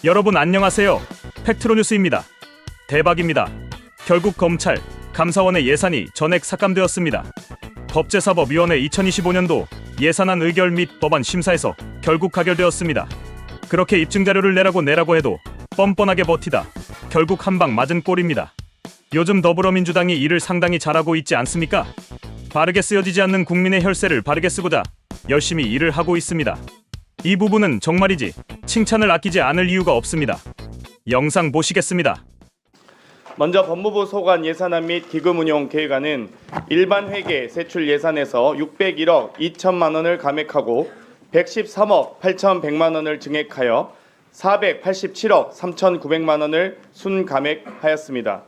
여러분 안녕하세요. 팩트로뉴스입니다. 대박입니다. 결국 검찰, 감사원의 예산이 전액 삭감되었습니다. 법제사법위원회 2025년도 예산안 의결 및 법안 심사에서 결국 가결되었습니다. 그렇게 입증자료를 내라고 해도 뻔뻔하게 버티다 결국 한 방 맞은 꼴입니다. 요즘 더불어민주당이 일을 상당히 잘하고 있지 않습니까? 바르게 쓰여지지 않는 국민의 혈세를 바르게 쓰고자 열심히 일을 하고 있습니다. 이 부분은 정말이지 칭찬을 아끼지 않을 이유가 없습니다. 영상 보시겠습니다. 먼저 법무부 소관 예산안 및 기금운용 계획안은 일반 회계 세출 예산에서 601억 2천만 원을 감액하고 113억 8,100만 원을 증액하여 487억 3,900만 원을 순감액하였습니다.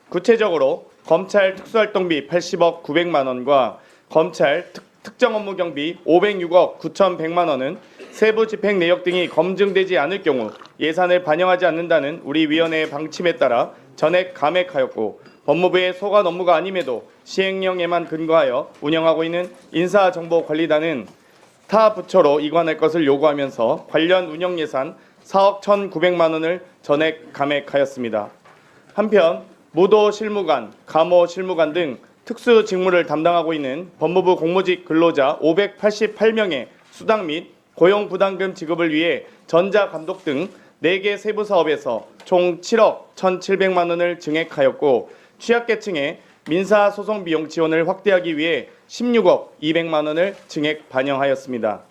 구체적으로 검찰 특수활동비 80억 900만 원과 검찰 특정 업무 경비 506억 9,100만 원은 세부 집행 내역 등이 검증되지 않을 경우 예산을 반영하지 않는다는 우리 위원회의 방침에 따라 전액 감액하였고, 법무부의 소관 업무가 아님에도 시행령에만 근거하여 운영하고 있는 인사정보관리단은 타 부처로 이관할 것을 요구하면서 관련 운영 예산 4억 1,900만 원을 전액 감액하였습니다. 한편 무도 실무관, 감호 실무관 등 특수 직무를 담당하고 있는 법무부 공무직 근로자 588명의 수당 및 고용부담금 지급을 위해 전자감독 등 4개 세부 사업에서 총 7억 1,700만 원을 증액하였고, 취약계층의 민사소송 비용 지원을 확대하기 위해 16억 200만 원을 증액 반영하였습니다.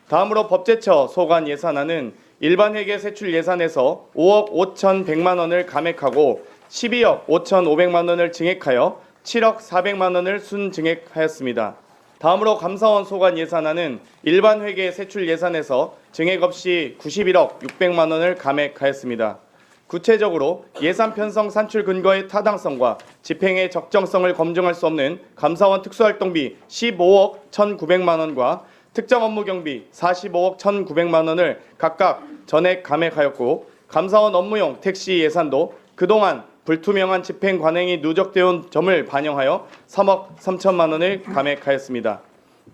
다음으로 법제처 소관 예산안은 일반 회계 세출 예산에서 5억 5,100만 원을 감액하고 12억 5,500만 원을 증액하여 7억 400만 원을 순증액하였습니다. 다음으로 감사원 소관 예산안은 일반 회계 세출 예산에서 증액 없이 91억 600만 원을 감액하였습니다. 구체적으로 예산 편성 산출 근거의 타당성과 집행의 적정성을 검증할 수 없는 감사원 특수활동비 15억 1,900만 원과 특정 업무 경비 45억 1,900만 원을 각각 전액 감액하였고, 감사원 업무용 택시 예산도 그동안 불투명한 집행 관행이 누적되어 온 점을 반영하여 3억 3천만 원을 감액하였습니다.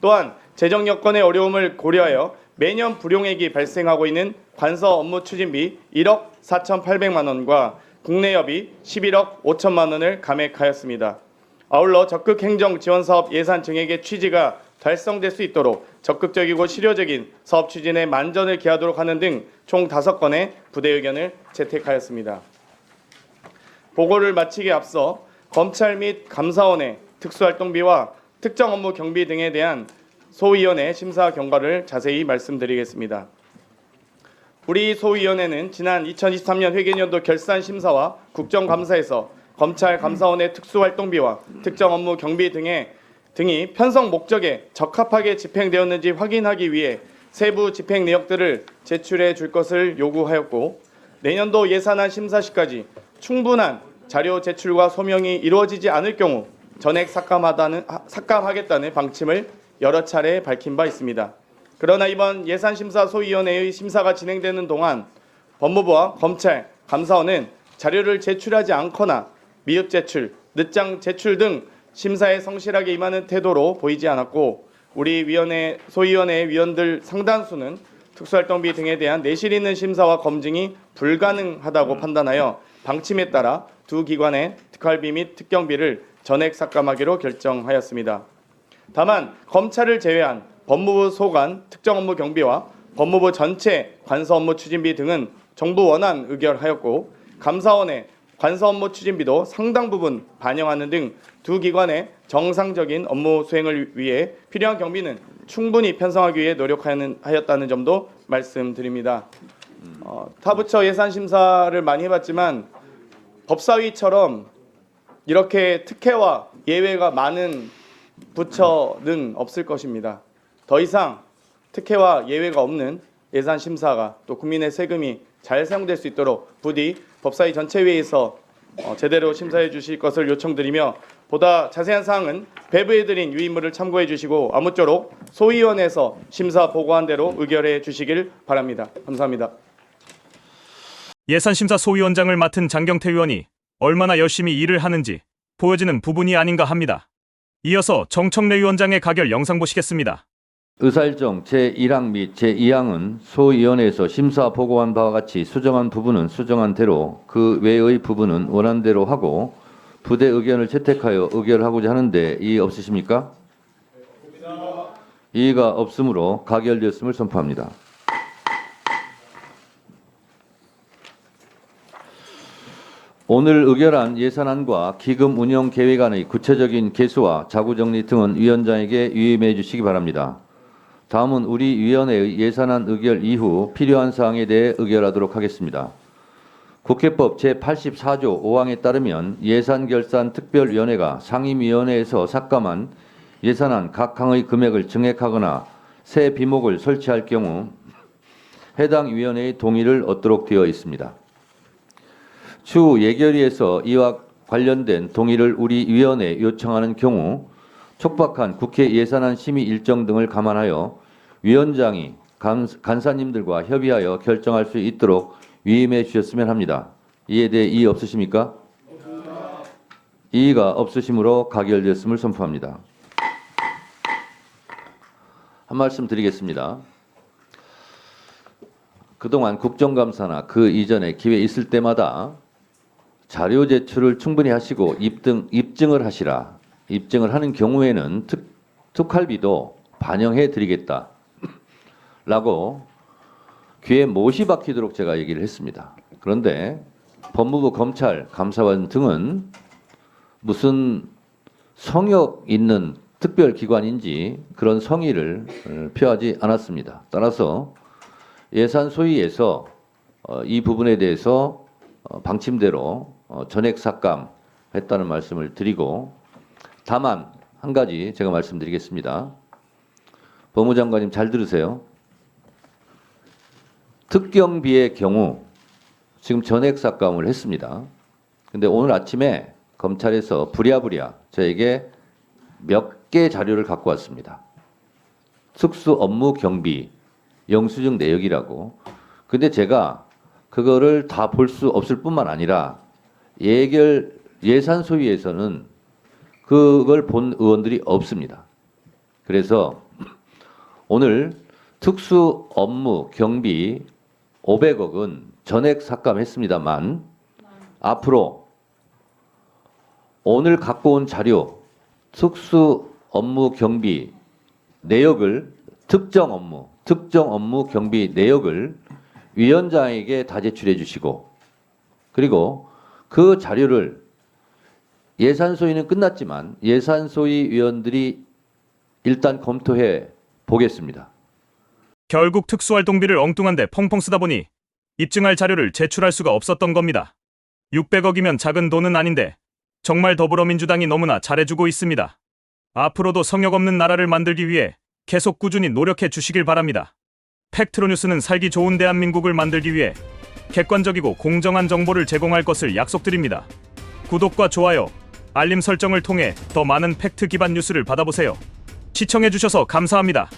또한 재정 여건의 어려움을 고려하여 매년 불용액이 발생하고 있는 관서 업무 추진비 1억 4,800만 원과 국내여비 11억 5천만 원을 감액하였습니다. 아울러 적극 행정 지원 사업 예산 증액의 취지가 달성될 수 있도록 적극적이고 실효적인 사업 추진에 만전을 기하도록 하는 등 총 5건의 부대 의견을 채택하였습니다. 보고를 마치기에 앞서 검찰 및 감사원의 특수활동비와 특정 업무 경비 등에 대한 소위원회 심사 경과를 자세히 말씀드리겠습니다. 우리 소위원회는 지난 2023년 회계연도 결산 심사와 국정감사에서 검찰 감사원의 특수활동비와 특정 업무 경비 등이 편성 목적에 적합하게 집행되었는지 확인하기 위해 세부 집행 내역들을 제출해 줄 것을 요구하였고, 내년도 예산안 심사 시까지 충분한 자료 제출과 소명이 이루어지지 않을 경우 전액 삭감하겠다는 방침을 여러 차례 밝힌 바 있습니다. 그러나 이번 예산심사 소위원회의 심사가 진행되는 동안 법무부와 검찰, 감사원은 자료를 제출하지 않거나 미흡 제출, 늦장 제출 등 심사에 성실하게 임하는 태도로 보이지 않았고, 우리 소위원회 위원들 상당수는 특수활동비 등에 대한 내실 있는 심사와 검증이 불가능하다고 판단하여 방침에 따라 두 기관의 특활비 및 특경비를 전액 삭감하기로 결정하였습니다. 다만 검찰을 제외한 법무부 소관 특정 업무 경비와 법무부 전체 관서 업무 추진비 등은 정부 원안 의결하였고, 감사원의 관서 업무 추진비도 상당 부분 반영하는 등 두 기관의 정상적인 업무 수행을 위해 필요한 경비는 충분히 편성하기 위해 노력하였다는 점도 말씀드립니다. 타부처 예산 심사를 많이 해봤지만 법사위처럼 이렇게 특혜와 예외가 많은 부처는 없을 것입니다. 더 이상 특혜와 예외가 없는 예산 심사가 또 국민의 세금이 잘 사용될 수 있도록 부디 법사위 전체회의에서 제대로 심사해 주실 것을 요청드리며, 보다 자세한 사항은 배부해드린 유인물을 참고해 주시고 아무쪼록 소위원회에서 심사 보고한 대로 의결해 주시길 바랍니다. 감사합니다. 예산심사 소위원장을 맡은 장경태 의원이 얼마나 열심히 일을 하는지 보여지는 부분이 아닌가 합니다. 이어서 정청래 위원장의 가결 영상 보시겠습니다. 의사일정 제1항 및 제2항은 소위원회에서 심사 보고한 바와 같이 수정한 부분은 수정한 대로 그 외의 부분은 원안대로 하고 부대 의견을 채택하여 의결하고자 하는데 이의 없으십니까? 이의가 없으므로 가결되었음을 선포합니다. 오늘 의결한 예산안과 기금 운영 계획안의 구체적인 개수와 자구정리 등은 위원장에게 위임해 주시기 바랍니다. 다음은 우리 위원회의 예산안 의결 이후 필요한 사항에 대해 의결하도록 하겠습니다. 국회법 제84조 5항에 따르면 예산결산특별위원회가 상임위원회에서 삭감한 예산안 각 항의 금액을 증액하거나 새 비목을 설치할 경우 해당 위원회의 동의를 얻도록 되어 있습니다. 추후 예결위에서 이와 관련된 동의를 우리 위원회에 요청하는 경우 촉박한 국회 예산안 심의 일정 등을 감안하여 위원장이 간사님들과 협의하여 결정할 수 있도록 위임해 주셨으면 합니다. 이에 대해 이의 없으십니까? 이의가 없으시므로 가결되었음을 선포합니다. 한 말씀 드리겠습니다. 그동안 국정감사나 그 이전에 기회 있을 때마다 자료 제출을 충분히 하시고 입증을 하시라. 입증을 하는 경우에는 특활비도 반영해 드리겠다. 라고 귀에 못이 박히도록 제가 얘기를 했습니다. 그런데 법무부 검찰 감사원 등은 무슨 성역 있는 특별기관인지 그런 성의를 표하지 않았습니다. 따라서 예산 소위에서 이 부분에 대해서 방침대로 전액 삭감했다는 말씀을 드리고 다만 한 가지 제가 말씀드리겠습니다. 법무장관님 잘 들으세요. 특경비의 경우 지금 전액 삭감을 했습니다. 근데 오늘 아침에 검찰에서 부랴부랴 저에게 몇 개 자료를 갖고 왔습니다. 특수 업무 경비 영수증 내역이라고. 근데 제가 그거를 다 볼 수 없을 뿐만 아니라 예산 소위에서는 그걸 본 의원들이 없습니다. 그래서 오늘 특수 업무 경비 500억은 전액 삭감했습니다만 앞으로 오늘 갖고 온 자료 특수 업무 경비 내역을 특정 업무 경비 내역을 위원장에게 다 제출해 주시고 그리고 그 자료를 예산 소위는 끝났지만 예산 소위 위원들이 일단 검토해 보겠습니다. 결국 특수활동비를 엉뚱한데 펑펑 쓰다 보니 입증할 자료를 제출할 수가 없었던 겁니다. 600억이면 작은 돈은 아닌데 정말 더불어민주당이 너무나 잘해주고 있습니다. 앞으로도 성역 없는 나라를 만들기 위해 계속 꾸준히 노력해 주시길 바랍니다. 팩트로뉴스는 살기 좋은 대한민국을 만들기 위해 객관적이고 공정한 정보를 제공할 것을 약속드립니다. 구독과 좋아요, 알림 설정을 통해 더 많은 팩트 기반 뉴스를 받아보세요. 시청해주셔서 감사합니다.